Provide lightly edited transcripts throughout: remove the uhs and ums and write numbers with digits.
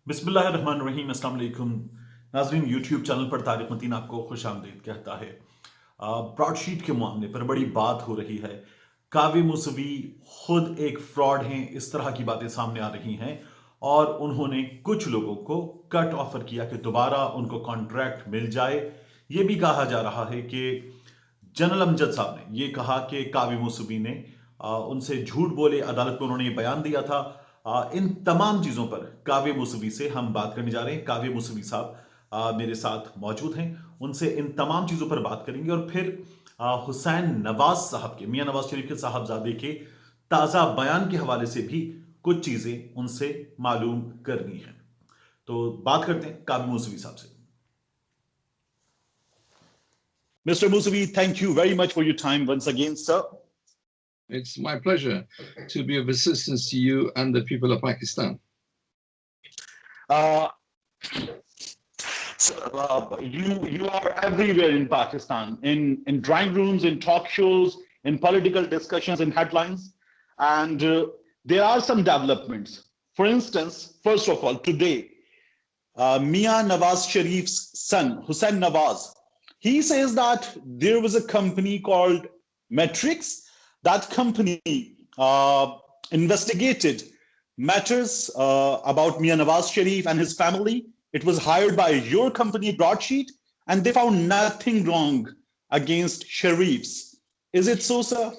बिस्मिल्लाहिर्रहमानिर्रहीम, अस्सलाम वालेकुम नाज़रीन। यूट्यूब चैनल पर तारिक मतीन आपको खुश आमदीद कहता है। ब्रॉडशीट के मामले पर बड़ी बात हो रही है। कावी मूसवी खुद एक फ्रॉड हैं, इस तरह की बातें सामने आ रही हैं और उन्होंने कुछ लोगों को कट ऑफर किया कि दोबारा उनको कॉन्ट्रैक्ट मिल जाए। ये भी कहा जा रहा है कि जनरल अमजद साहब ने ये कहा कि कावी मूसवी ने उनसे झूठ बोले, अदालत में उन्होंने ये बयान दिया था। इन तमाम चीजों पर काव्य मूसवी से हम बात करने जा रहे हैं। काव्य मूसवी साहब मेरे साथ मौजूद हैं, उनसे इन तमाम चीजों पर बात करेंगे और फिर हुसैन नवाज साहब के, मियां नवाज शरीफ के साहबजादे के ताजा बयान के हवाले से भी कुछ चीजें उनसे मालूम करनी है। तो बात करते हैं काव्य मूसवी साहब से। Mr. Musavi, thank you very much for your time once again, sir. It's my pleasure to be of assistance to you and the people of Pakistan. Uh, you are everywhere in Pakistan, in drawing rooms, in talk shows, in political discussions, in headlines, and there are some developments. For instance, first of all, today, Mian Nawaz Sharif's son, Hussain Nawaz, he says that there was a company called Matrix. That company investigated matters about Mian Nawaz Sharif and his family. It was hired by your company, Broadsheet, and they found nothing wrong against Sharifs. Is it so, sir?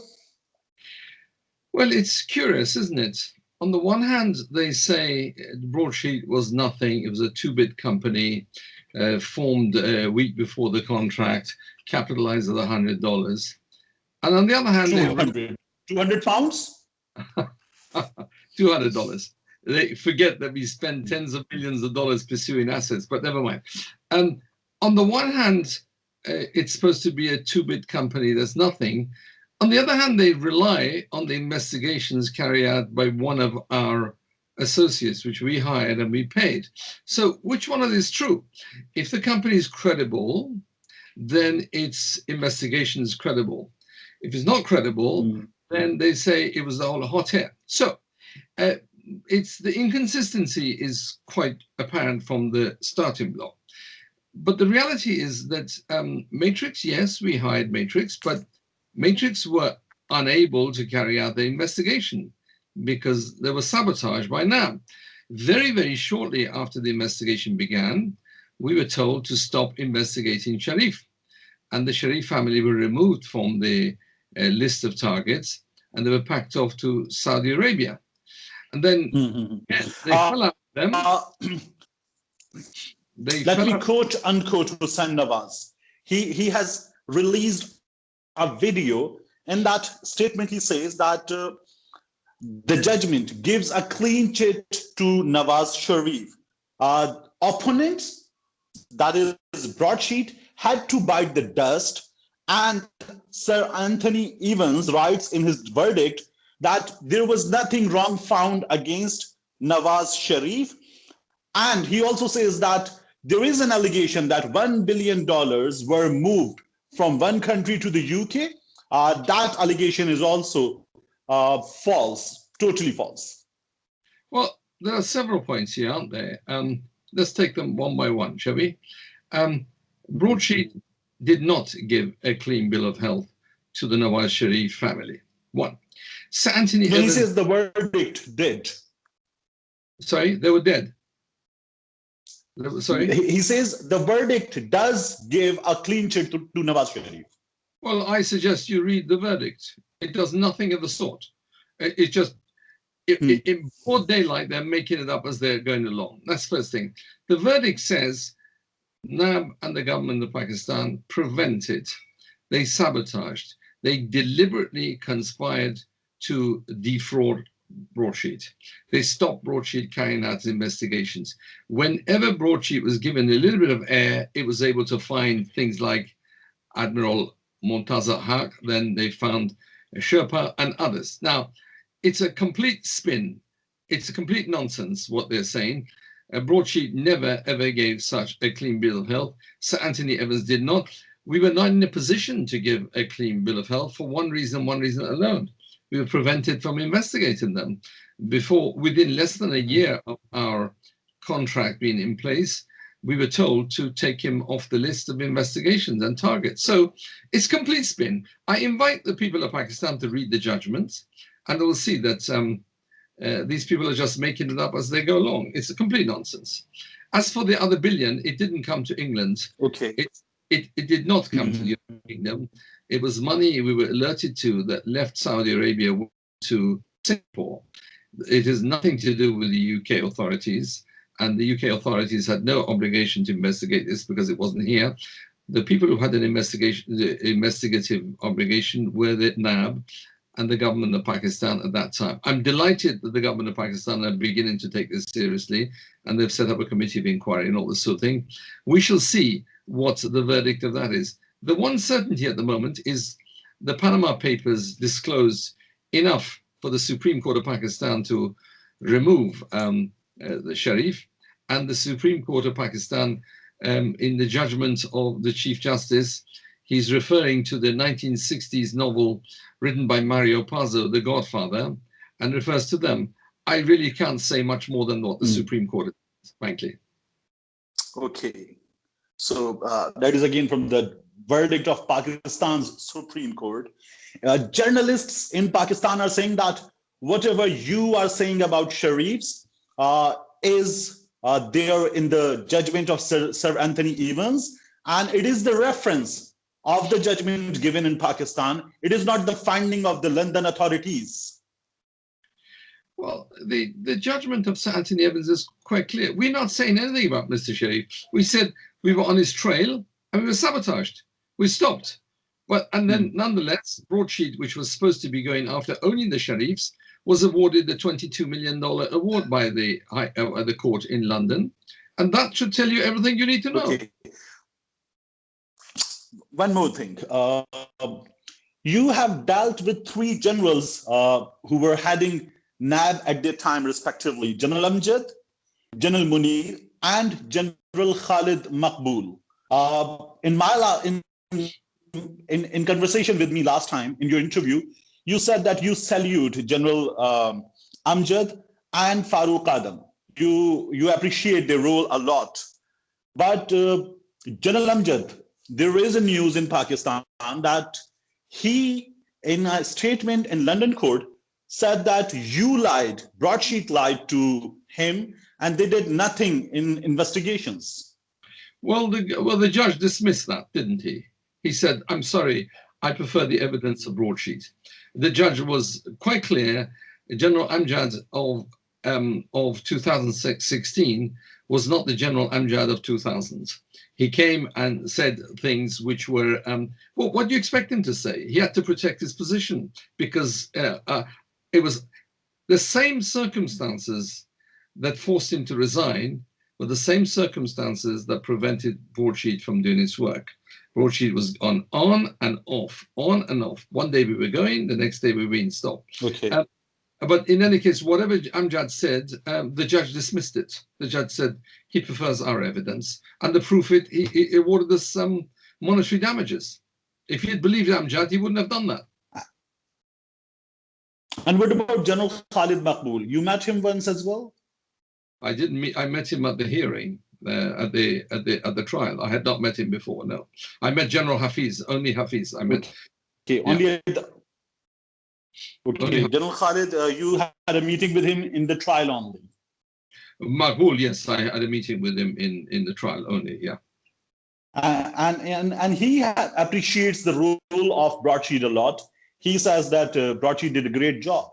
Well, it's curious, isn't it? On the one hand, they say Broadsheet was nothing. It was a two-bit company formed a week before the contract, capitalized at $100. And on the other hand, 200 pounds? $200. They forget that we spend tens of millions of dollars pursuing assets, but never mind. On the one hand, it's supposed to be a two-bit company. There's nothing. On the other hand, they rely on the investigations carried out by one of our associates, which we hired and we paid. So which one of these is true? If the company is credible, then its investigation is credible. If it's not credible, then they say it was all hot air. So it's the inconsistency is quite apparent from the starting block. But the reality is that Matrix, yes, we hired Matrix, but Matrix were unable to carry out the investigation because they were sabotaged by NAB. Very, very shortly after the investigation began, we were told to stop investigating Sharif. And the Sharif family were removed from the list of targets and they were packed off to Saudi Arabia. And then they fell out with them. Let me quote unquote Hussain Nawaz. He has released a video. In that statement, he says that the judgment gives a clean chit to Nawaz Sharif. Opponents, that is Broadsheet, had to bite the dust. And Sir Anthony Evans writes in his verdict that there was nothing wrong found against Nawaz Sharif. And he also says that there is an allegation that $1 billion were moved from one country to the UK. That allegation is also false, totally false. Well, there are several points here, aren't there? Let's take them one by one, shall we? Broadsheet did not give a clean bill of health to the Nawaz Sharif family. One. Sir Anthony Evans, he says the verdict did. Sorry, they were dead. Sorry? He says the verdict does give a clean chit to Nawaz Sharif. Well, I suggest you read the verdict. It does nothing of the sort. It just, in broad daylight, they're making it up as they're going along. That's the first thing. The verdict says NAB and the government of Pakistan prevented, they sabotaged, they deliberately conspired to defraud Broadsheet. They stopped Broadsheet carrying out investigations. Whenever Broadsheet was given a little bit of air, it was able to find things like Admiral Montaza Haq, then they found Sherpa and others. Now, it's a complete spin. It's a complete nonsense what they're saying. Broadsheet never, ever gave such a clean bill of health. Sir Anthony Evans did not. We were not in a position to give a clean bill of health for one reason alone. We were prevented from investigating them. Within less than a year of our contract been in place, we were told to take him off the list of investigations and targets. So it's complete spin. I invite the people of Pakistan to read the judgment, and they'll see that these people are just making it up as they go along. It's a complete nonsense. As for the other billion, it didn't come to England. Okay. It did not come to the United Kingdom. It was money we were alerted to that left Saudi Arabia to Singapore. It has nothing to do with the UK authorities, and the UK authorities had no obligation to investigate this because it wasn't here. The people who had an investigative obligation were the NAB and the government of Pakistan at that time. I'm delighted that the government of Pakistan are beginning to take this seriously, and they've set up a committee of inquiry and all this sort of thing. We shall see what the verdict of that is. The one certainty at the moment is the Panama Papers disclosed enough for the Supreme Court of Pakistan to remove the Sharif, and the Supreme Court of Pakistan, in the judgment of the Chief Justice, he's referring to the 1960s novel written by Mario Puzo, The Godfather, and refers to them. I really can't say much more than what the Supreme Court is, frankly. Okay. So that is again from the verdict of Pakistan's Supreme Court. Journalists in Pakistan are saying that whatever you are saying about Sharifs is there in the judgment of Sir Anthony Evans, and it is the reference of the judgment given in Pakistan. It is not the finding of the London authorities. Well, the judgment of Sir Anthony Evans is quite clear. We're not saying anything about Mr. Sharif. We said we were on his trail and we were sabotaged. We stopped. And then nonetheless, Broadsheet, which was supposed to be going after only the Sharifs, was awarded the $22 million award by the court in London. And that should tell you everything you need to know. Okay. One more thing. You have dealt with three generals who were heading NAB at their time, respectively, General Amjad, General Munir, and General Khalid Maqbool. In conversation with me last time in your interview, you said that you salute General Amjad and Farooq Adam. You appreciate their role a lot. But General Amjad, there is a news in Pakistan that he, in a statement in London court, said that you lied, Broadsheet lied to him, and they did nothing in investigations. Well, the judge dismissed that, didn't he? He said, I'm sorry, I prefer the evidence of Broadsheet. The judge was quite clear. General Amjad of 2016 was not the General Amjad of 2000. He came and said things which were, well, what do you expect him to say? He had to protect his position because it was the same circumstances that forced him to resign were the same circumstances that prevented Broadsheet from doing its work. Broadsheet was on and off. One day we were going, the next day we were being stopped. Okay. But in any case, whatever Amjad said, the judge dismissed it. The judge said he prefers our evidence. And to prove it, he awarded us some monetary damages. If he had believed Amjad, he wouldn't have done that. And what about General Khalid Maqbool? You met him once as well? I didn't meet. I met him at the hearing, at the trial. I had not met him before. No, I met General Hafiz. Only Hafiz. I met. Okay. Only. Okay. General Khalid, you had a meeting with him in the trial only. Maqbool, yes, I had a meeting with him in the trial only. Yeah. And he appreciates the role of Broadsheet a lot. He says that Broadsheet did a great job.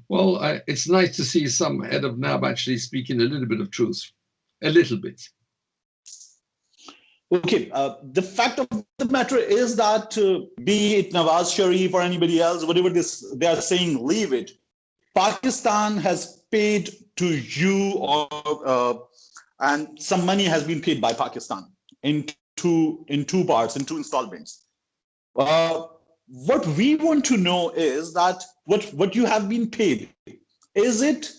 Well, it's nice to see some head of NAB actually speaking a little bit of truth, a little bit. Okay, the fact of the matter is that be it Nawaz Sharif or anybody else, whatever they are saying, leave it. Pakistan has paid to you, and some money has been paid by Pakistan in two parts, in two installments. What we want to know is that what you have been paid, is it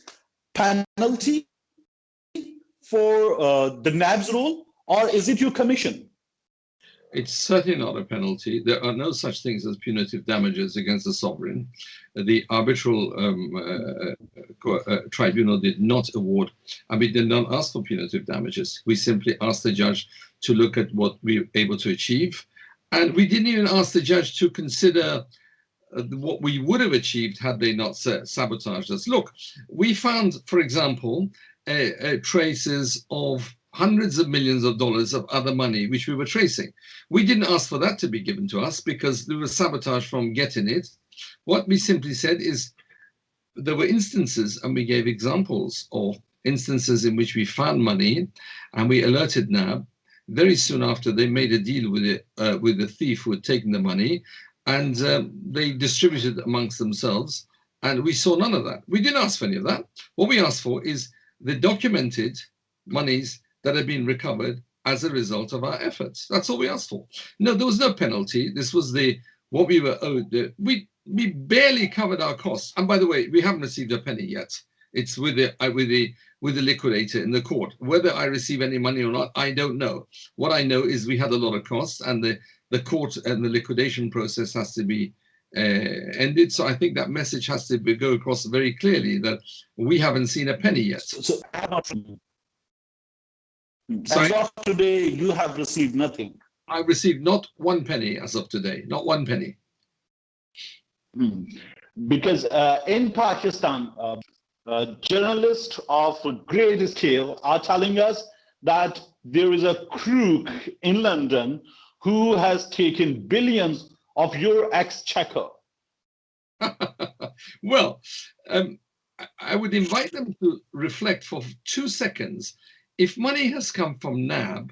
penalty for the NAB's role, or is it your commission? It's certainly not a penalty. There are no such things as punitive damages against the sovereign. The arbitral tribunal did not award, and we did not ask for punitive damages. We simply asked the judge to look at what we were able to achieve. And we didn't even ask the judge to consider what we would have achieved had they not sabotaged us. Look, we found, for example, traces of hundreds of millions of dollars of other money which we were tracing. We didn't ask for that to be given to us because there was sabotage from getting it. What we simply said is there were instances, and we gave examples of instances in which we found money, and we alerted NAB very soon after they made a deal with the thief who had taken the money, and they distributed it amongst themselves, and we saw none of that. We didn't ask for any of that. What we asked for is the documented monies that have been recovered as a result of our efforts. That's all we asked for. No, there was no penalty. This was what we were owed. We barely covered our costs. And by the way, we haven't received a penny yet. It's with the liquidator in the court. Whether I receive any money or not, I don't know. What I know is we had a lot of costs, and the court and the liquidation process has to be ended. So I think that message has to go across very clearly that we haven't seen a penny yet. So as of today, you have received nothing. I received not one penny as of today, not one penny. Because in Pakistan, journalists of great scale are telling us that there is a crook in London who has taken billions of your exchequer. Well, I would invite them to reflect for 2 seconds. If money has come from NAB,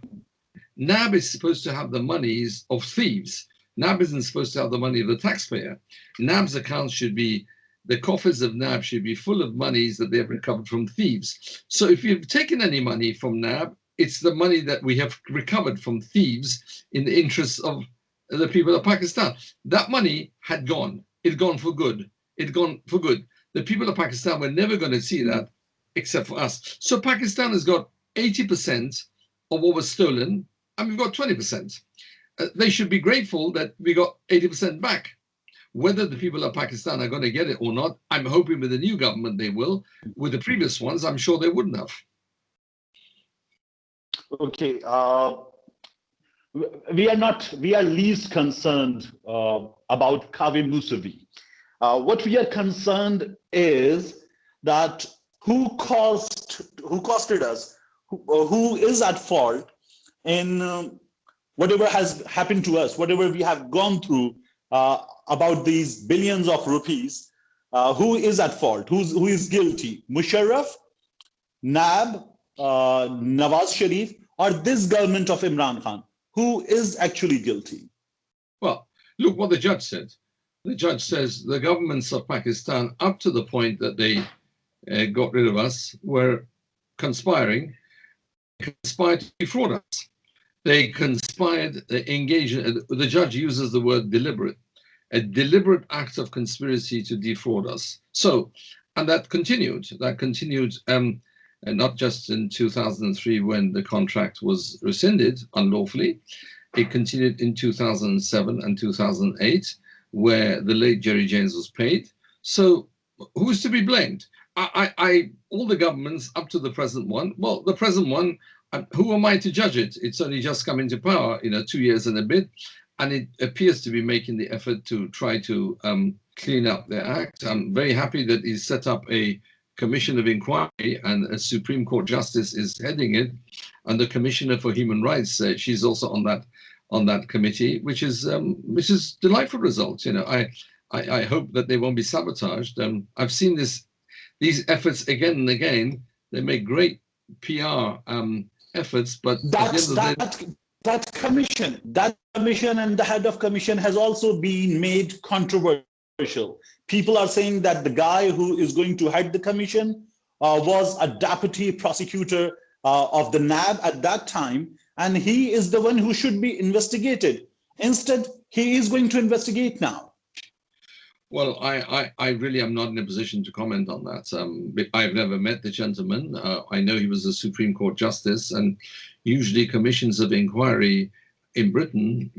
NAB is supposed to have the monies of thieves. NAB isn't supposed to have the money of the taxpayer. NAB's accounts should be, the coffers of NAB should be full of monies that they have recovered from thieves. So if you've taken any money from NAB, it's the money that we have recovered from thieves in the interests of the people of Pakistan. That money had gone. It had gone for good. It had gone for good. The people of Pakistan were never going to see that except for us. So Pakistan has got 80% of what was stolen, and we've got 20%. They should be grateful that we got 80% back. Whether the people of Pakistan are going to get it or not, I'm hoping with the new government they will. With the previous ones, I'm sure they wouldn't have. Okay. We are least concerned about Kaveh Mousavi. What we are concerned is that who costed us, who is at fault in whatever has happened to us, whatever we have gone through about these billions of rupees. Who is at fault? Who is guilty? Musharraf, NAB, Nawaz Sharif, or this government of Imran Khan? Who is actually guilty? Well, look what the judge said. The judge says the governments of Pakistan, up to the point that they got rid of us, were conspired to defraud us. They conspired, engaged. The judge uses the word deliberate, a deliberate act of conspiracy to defraud us. So, and that continued. And not just in 2003 when the contract was rescinded unlawfully. It continued in 2007 and 2008, where the late Jerry James was paid. So who's to be blamed? All the governments up to the present one. Well, the present one, who am I to judge it? It's only just come into power, 2 years and a bit, and it appears to be making the effort to try to clean up their act. I'm very happy that he's set up a Commission of Inquiry, and a Supreme Court Justice is heading it, and the Commissioner for Human Rights, she's also on that committee, which is delightful results. I hope that they won't be sabotaged. I've seen these efforts again and again. They make great PR efforts, but that commission and the head of commission has also been made controversial. People are saying that the guy who is going to head the commission was a deputy prosecutor of the NAB at that time, and he is the one who should be investigated. Instead, he is going to investigate now. Well, I really am not in a position to comment on that. I've never met the gentleman. I know he was a Supreme Court Justice, and usually commissions of inquiry in Britain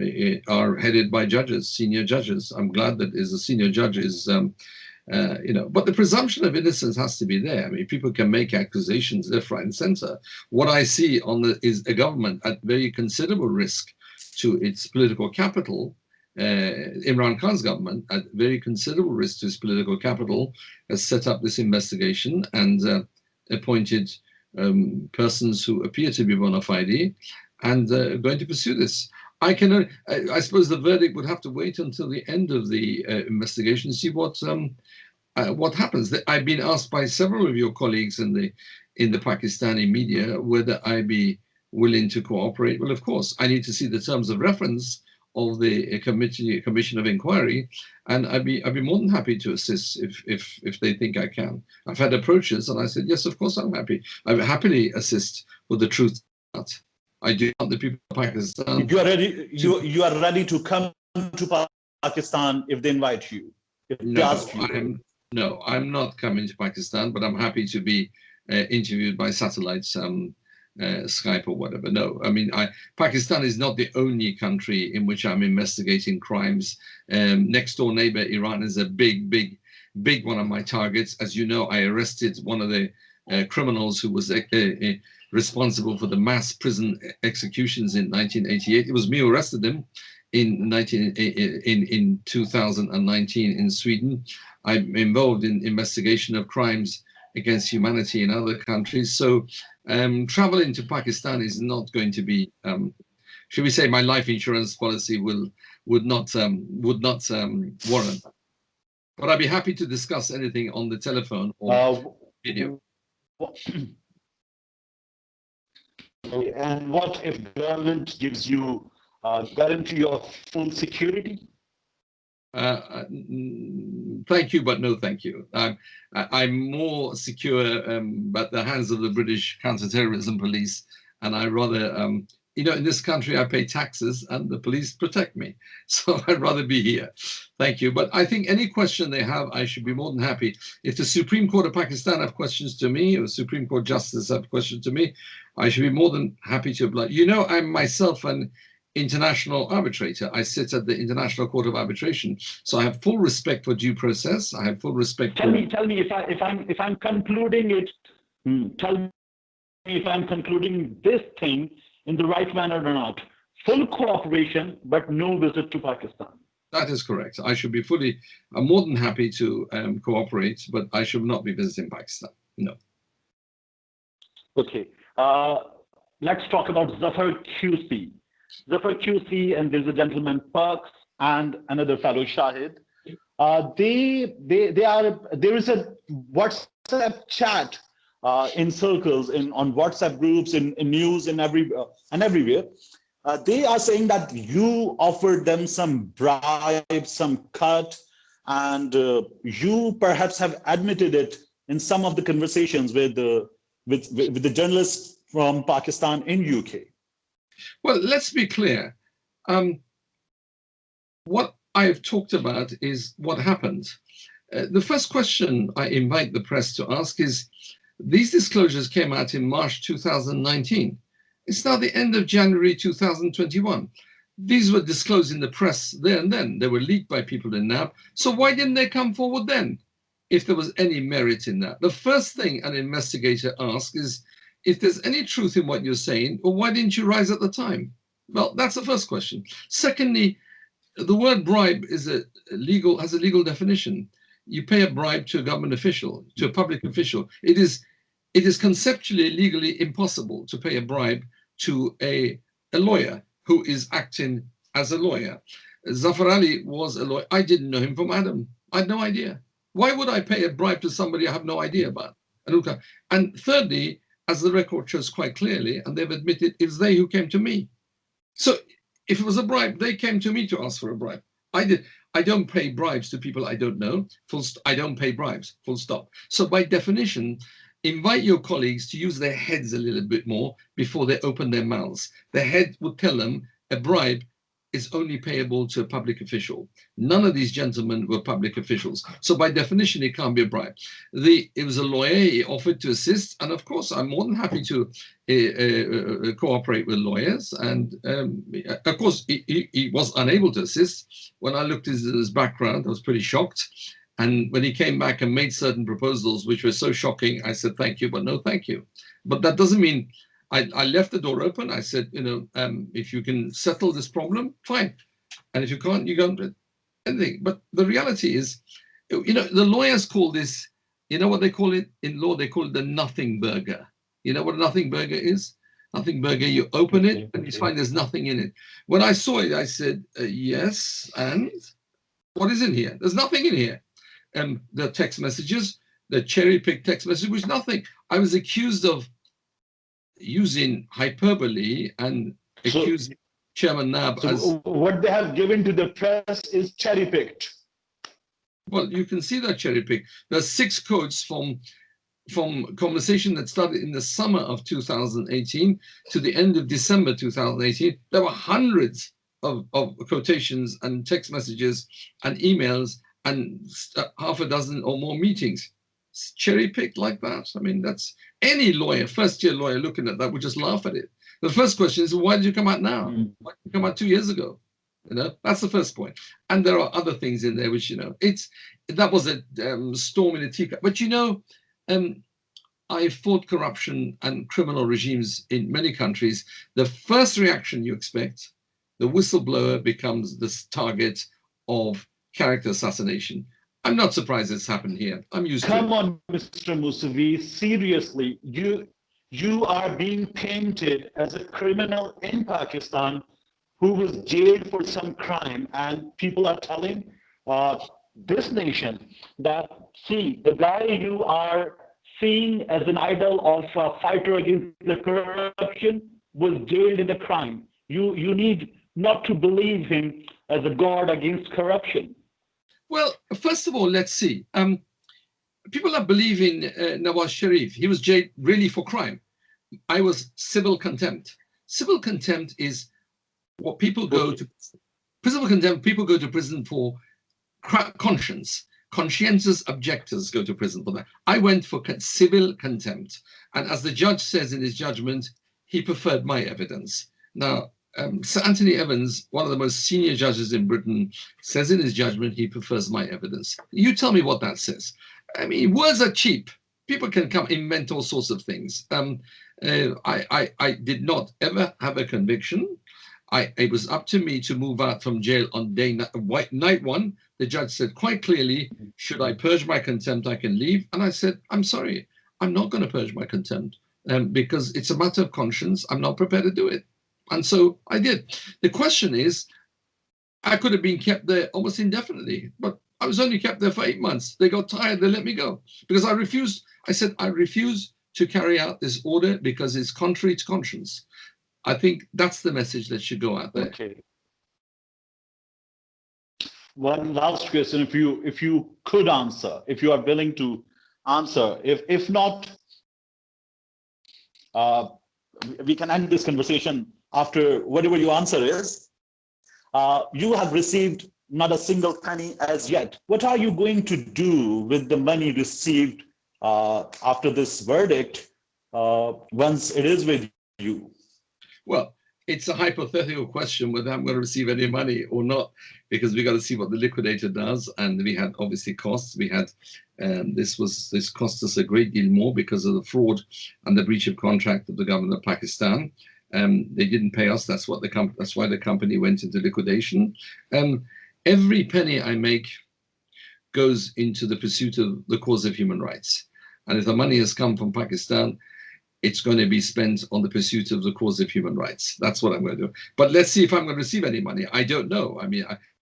are headed by judges, senior judges. I'm glad that a senior judge is, but the presumption of innocence has to be there. I mean, people can make accusations left, right, and center. What I see is a government at very considerable risk to its political capital. Imran Khan's government, at very considerable risk to its political capital, has set up this investigation and appointed persons who appear to be bona fide and going to pursue this. I suppose the verdict would have to wait until the end of the investigation to see what happens. I've been asked by several of your colleagues in the Pakistani media whether I'd be willing to cooperate. Well, of course, I need to see the terms of reference of the commission of inquiry, and I'd be more than happy to assist if they think I can. I've had approaches, and I said yes, of course I'm happy. I would happily assist with the truth. I do want the people of Pakistan. You are ready. You are ready to come to Pakistan if they invite you. If they ask you. No, I'm not coming to Pakistan, but I'm happy to be interviewed by satellite, Skype or whatever. No, I mean, Pakistan is not the only country in which I'm investigating crimes. Next door neighbor Iran is a big one of my targets. As you know, I arrested one of the criminals who was responsible for the mass prison executions in 1988. It was me who arrested him in 2019 in Sweden. I'm involved in investigation of crimes against humanity in other countries. So traveling to Pakistan is not going to be, should we say, my life insurance policy would not warrant. But I'd be happy to discuss anything on the telephone or video. And what if government gives you guarantee of full security? Thank you, but no thank you. I'm more secure at the hands of the British counter-terrorism police, and I rather, in this country I pay taxes and the police protect me, so I'd rather be here. Thank you. But I think any question they have, I should be more than happy. If the Supreme Court of Pakistan have questions to me, or Supreme Court Justice have questions to me, I should be more than happy to oblige. I'm myself an international arbitrator. I sit at the International Court of Arbitration, so I have full respect for due process. I have full respect. Tell me if I'm concluding it. Tell me if I'm concluding this thing in the right manner or not. Full cooperation, but no visit to Pakistan. That is correct. I should be I'm more than happy to cooperate, but I should not be visiting Pakistan. No. Okay. Let's talk about Zafar QC. Zafar QC, and there's a gentleman Parks and another fellow Shahid. There is a WhatsApp chat in circles, on WhatsApp groups, in news, and everywhere. They are saying that you offered them some bribe, some cut, and you perhaps have admitted it in some of the conversations with the journalists from Pakistan in UK. Well, let's be clear. What I've talked about is what happened. The first question I invite the press to ask is, these disclosures came out in March 2019. It's now the end of January 2021. These were disclosed in the press there and then. They were leaked by people in NAB. So why didn't they come forward then, if there was any merit in that? The first thing an investigator asks is, if there's any truth in what you're saying, well, why didn't you rise at the time? Well, that's the first question. Secondly, the word bribe has a legal definition. You pay a bribe to a government official, to a public official. It is conceptually, legally impossible to pay a bribe to a lawyer who is acting as a lawyer. Zafar Ali was a lawyer. I didn't know him from Adam. I had no idea. Why would I pay a bribe to somebody I have no idea about? And thirdly, as the record shows quite clearly, and they've admitted, it's they who came to me. So if it was a bribe, they came to me to ask for a bribe. I don't pay bribes to people I don't know. I don't pay bribes, full stop. So by definition, invite your colleagues to use their heads a little bit more before they open their mouths. Their head would tell them a bribe is only payable to a public official. None of these gentlemen were public officials. So by definition, it can't be a bribe. It was a lawyer, he offered to assist. And of course, I'm more than happy to cooperate with lawyers. And of course, he was unable to assist. When I looked at his background, I was pretty shocked. And when he came back and made certain proposals, which were so shocking, I said, thank you, but no, thank you. But that doesn't mean I left the door open. I said, if you can settle this problem, fine. And if you can't, you can't do anything. But the reality is, the lawyers call this, what they call it in law? They call it the nothing burger. You know what a nothing burger is? Nothing burger, you open it and you find there's nothing in it. When I saw it, I said, yes, and what is in here? There's nothing in here. The text messages, the cherry-picked text message, was nothing. I was accused of using hyperbole and accused Chairman Nab as what they have given to the press is cherry-picked. Well, you can see that cherry-picked. There's 6 quotes from conversation that started in the summer of 2018 to the end of December 2018. There were hundreds of quotations and text messages and emails and half a dozen or more meetings. Cherry-picked like that. I mean, that's any lawyer, first-year lawyer looking at that would just laugh at it. The first question is, why did you come out now? Why did you come out 2 years ago? That's the first point. And there are other things in there which, that was a storm in a teacup. But I fought corruption and criminal regimes in many countries. The first reaction you expect, the whistleblower becomes the target of character assassination. I'm not surprised it's happened here. I'm used to it. Come on, Mr. Mousavi, seriously, you are being painted as a criminal in Pakistan who was jailed for some crime, and people are telling this nation that, see, the guy you are seeing as an idol of a fighter against the corruption was jailed in a crime. You need not to believe him as a god against corruption. Well, first of all, let's see. People are believing Nawaz Sharif. He was jailed really for crime. I was civil contempt. Civil contempt is what people go to. Civil contempt, people go to prison for conscience. Conscientious objectors go to prison for that. I went for civil contempt. And as the judge says in his judgment, he preferred my evidence. Now, Sir Anthony Evans, one of the most senior judges in Britain, says in his judgment he prefers my evidence. You tell me what that says. I mean, words are cheap. People can invent all sorts of things. I did not ever have a conviction. It was up to me to move out from jail on night 1. The judge said quite clearly, should I purge my contempt, I can leave. And I said, I'm sorry, I'm not going to purge my contempt because it's a matter of conscience. I'm not prepared to do it. And so I did. The question is, I could have been kept there almost indefinitely, but I was only kept there for 8 months. They got tired, they let me go because I refused. I said, I refuse to carry out this order because it's contrary to conscience. I think that's the message that should go out there. Okay. One last question, if you could answer, if you are willing to answer, if not, we can end this conversation after whatever your answer is. You have received not a single penny as yet. What are you going to do with the money received after this verdict once it is with you? Well, it's a hypothetical question whether I'm going to receive any money or not, because we got to see what the liquidator does. And we had obviously costs. We had this cost us a great deal more because of the fraud and the breach of contract of the government of Pakistan. They didn't pay us. That's why the company went into liquidation. Every penny I make goes into the pursuit of the cause of human rights. And if the money has come from Pakistan, it's going to be spent on the pursuit of the cause of human rights. That's what I'm going to do. But let's see if I'm going to receive any money. I don't know. I mean,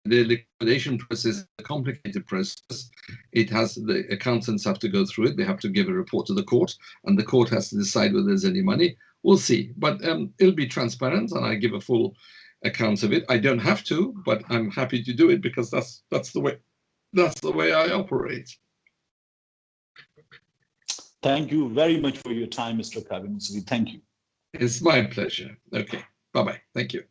the liquidation process is a complicated process. The accountants have to go through it. They have to give a report to the court, and the court has to decide whether there's any money. We'll see. But it'll be transparent, and I give a full account of it. I don't have to, but I'm happy to do it because that's the way I operate. Thank you very much for your time, Mr. Kaveh Mousavi. Thank you. It's my pleasure. Okay. Bye-bye. Thank you.